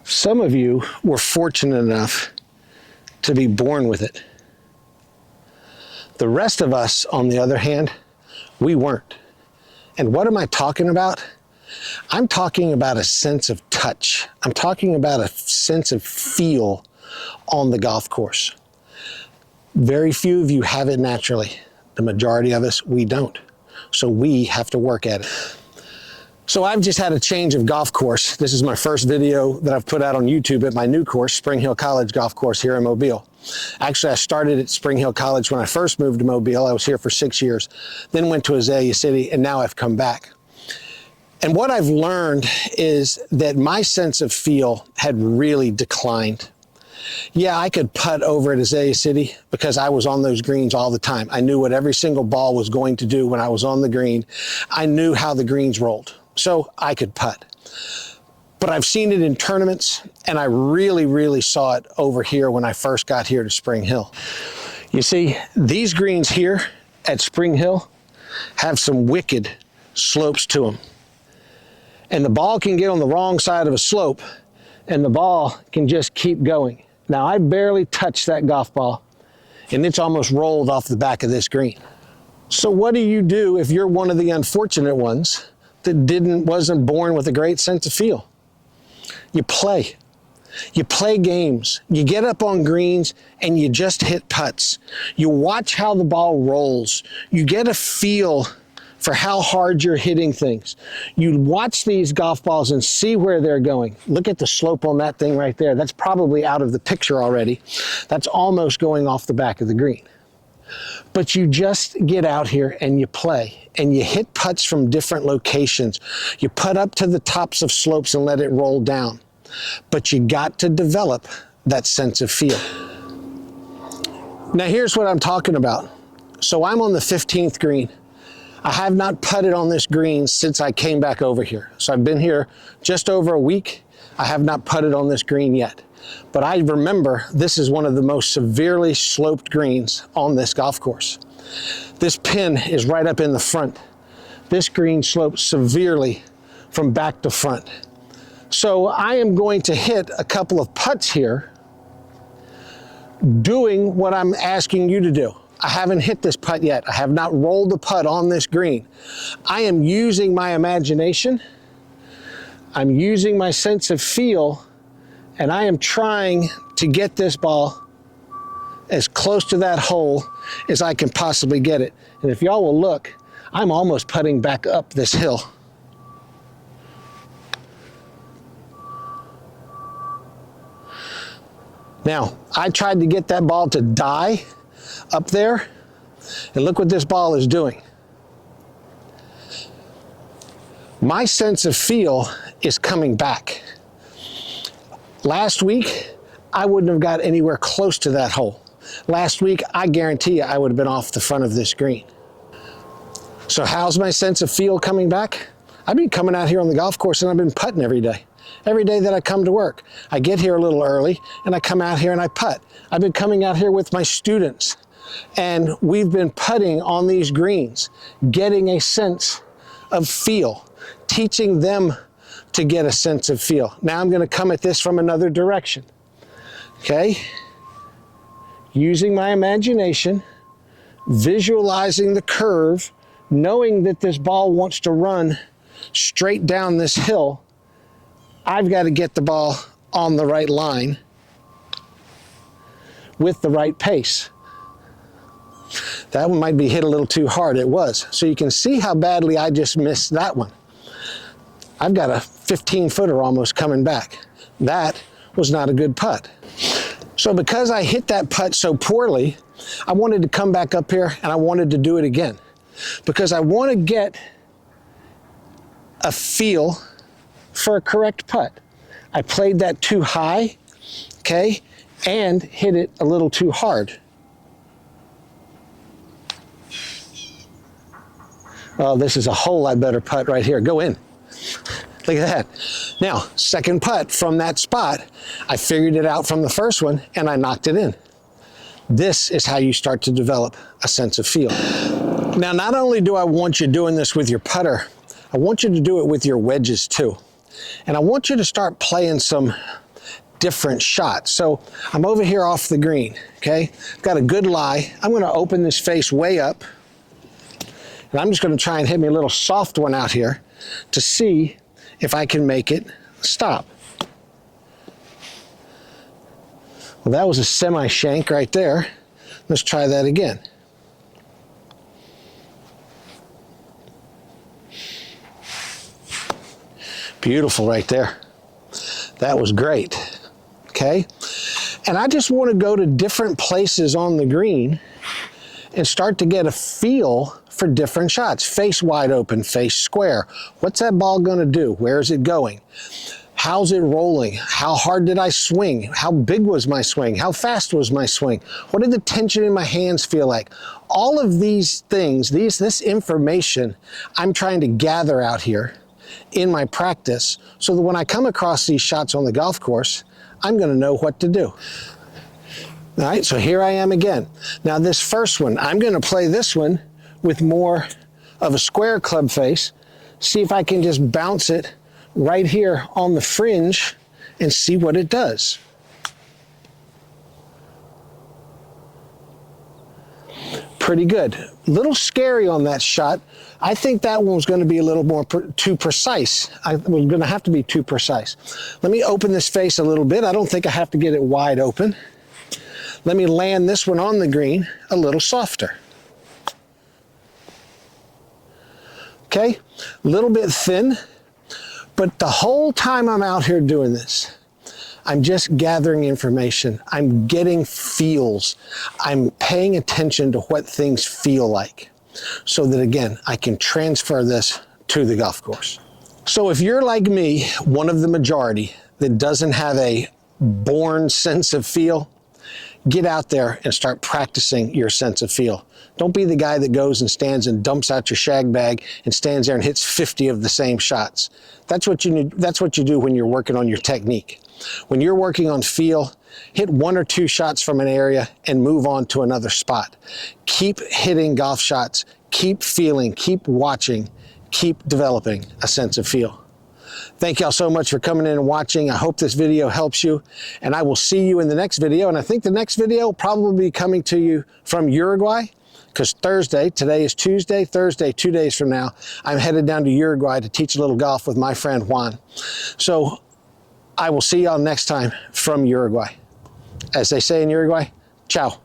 Some of you were fortunate enough to be born with it. The rest of us, on the other hand, we weren't. And what am I talking about? I'm talking about a sense of touch. I'm talking about a sense of feel on the golf course. Very few of you have it naturally. The majority of us, we don't. So we have to work at it. So I've just had a change of golf course. This is my first video that I've put out on YouTube at my new course, Spring Hill College Golf Course here in Mobile. Actually, I started at Spring Hill College when I first moved to Mobile. I was here for 6 years, then went to Azalea City, and now I've come back. And what I've learned is that my sense of feel had really declined. Yeah, I could putt over at Azalea City because I was on those greens all the time. I knew what every single ball was going to do when I was on the green. I knew how the greens rolled, so I could putt. But I've seen it in tournaments, and I really saw it over here when I first got here to Spring Hill. You see, these greens here at Spring Hill have some wicked slopes to them. And the ball can get on the wrong side of a slope, and the ball can just keep going. Now, I barely touched that golf ball, and it's almost rolled off the back of this green. So what do you do if you're one of the unfortunate ones that wasn't born with a great sense of feel? You play. You play games. You get up on greens and you just hit putts. You watch how the ball rolls. You get a feel for how hard you're hitting things. You watch these golf balls and see where they're going. Look at the slope on that thing right there. That's probably out of the picture already. That's almost going off the back of the green. But you just get out here and you play and you hit putts from different locations. You putt up to the tops of slopes and let it roll down. But you got to develop that sense of feel. Now here's what I'm talking about. So I'm on the 15th green. I have not putted on this green since I came back over here. So I've been here just over a week. I have not putted on this green yet. But I remember this is one of the most severely sloped greens on this golf course. This pin is right up in the front. This green slopes severely from back to front. So I am going to hit a couple of putts here doing what I'm asking you to do. I haven't hit this putt yet. I have not rolled the putt on this green. I am using my imagination. I'm using my sense of feel, and I am trying to get this ball as close to that hole as I can possibly get it. And if y'all will look, I'm almost putting back up this hill. Now, I tried to get that ball to die up there, and look what this ball is doing. My sense of feel is coming back. Last week, I wouldn't have got anywhere close to that hole. Last week, I guarantee you I would have been off the front of this green. So how's my sense of feel coming back? I've been coming out here on the golf course and I've been putting every day. Every day that I come to work. I get here a little early and I come out here and I putt. I've been coming out here with my students and we've been putting on these greens, getting a sense of feel, teaching them to get a sense of feel. Now I'm going to come at this from another direction. Okay? Using my imagination, visualizing the curve, knowing that this ball wants to run straight down this hill. I've got to get the ball on the right line with the right pace. That one might be hit a little too hard. It was. So you can see how badly I just missed that one. I've got a 15-footer almost coming back. That was not a good putt. So because I hit that putt so poorly, I wanted to come back up here and I wanted to do it again. Because I want to get a feel for a correct putt. I played that too high, okay, and hit it a little too hard. Oh, this is a whole lot better putt right here. Go in. Look at that. Now, second putt from that spot, I figured it out from the first one and I knocked it in. This is how you start to develop a sense of feel. Now, not only do I want you doing this with your putter, I want you to do it with your wedges too. And I want you to start playing some different shots. So I'm over here off the green, okay? Got a good lie. I'm gonna open this face way up, and I'm just gonna try and hit me a little soft one out here to see if I can make it stop. Well, that was a semi-shank right there. Let's try that again. Beautiful right there. That was great, okay? And I just want to go to different places on the green and start to get a feel for different shots. Face wide open, face square. What's that ball going to do? Where is it going? How's it rolling? How hard did I swing? How big was my swing? How fast was my swing? What did the tension in my hands feel like? All of these things, this information I'm trying to gather out here in my practice so that when I come across these shots on the golf course, I'm going to know what to do. All right, so here I am again. Now this first one, I'm going to play this one with more of a square club face, see if I can just bounce it right here on the fringe and see what it does. Pretty good. Little scary on that shot. I think that one was going to be a little more too precise. I was going to have to be too precise. Let me open this face a little bit. I don't think I have to get it wide open. Let me land this one on the green a little softer. Okay, a little bit thin, but the whole time I'm out here doing this, I'm just gathering information. I'm getting feels. I'm paying attention to what things feel like so that, again, I can transfer this to the golf course. So if you're like me, one of the majority that doesn't have a born sense of feel, get out there and start practicing your sense of feel. Don't be the guy that goes and stands and dumps out your shag bag and stands there and hits 50 of the same shots. That's what you need. That's what you do when you're working on your technique. When you're working on feel, hit 1 or 2 shots from an area and move on to another spot. Keep hitting golf shots, keep feeling, keep watching, keep developing a sense of feel. Thank y'all so much for coming in and watching. I hope this video helps you, and I will see you in the next video. And I think the next video will probably be coming to you from Uruguay, because Thursday, today is Tuesday, Thursday, 2 days from now, I'm headed down to Uruguay to teach a little golf with my friend Juan. So I will see y'all next time from Uruguay. As they say in Uruguay, ciao.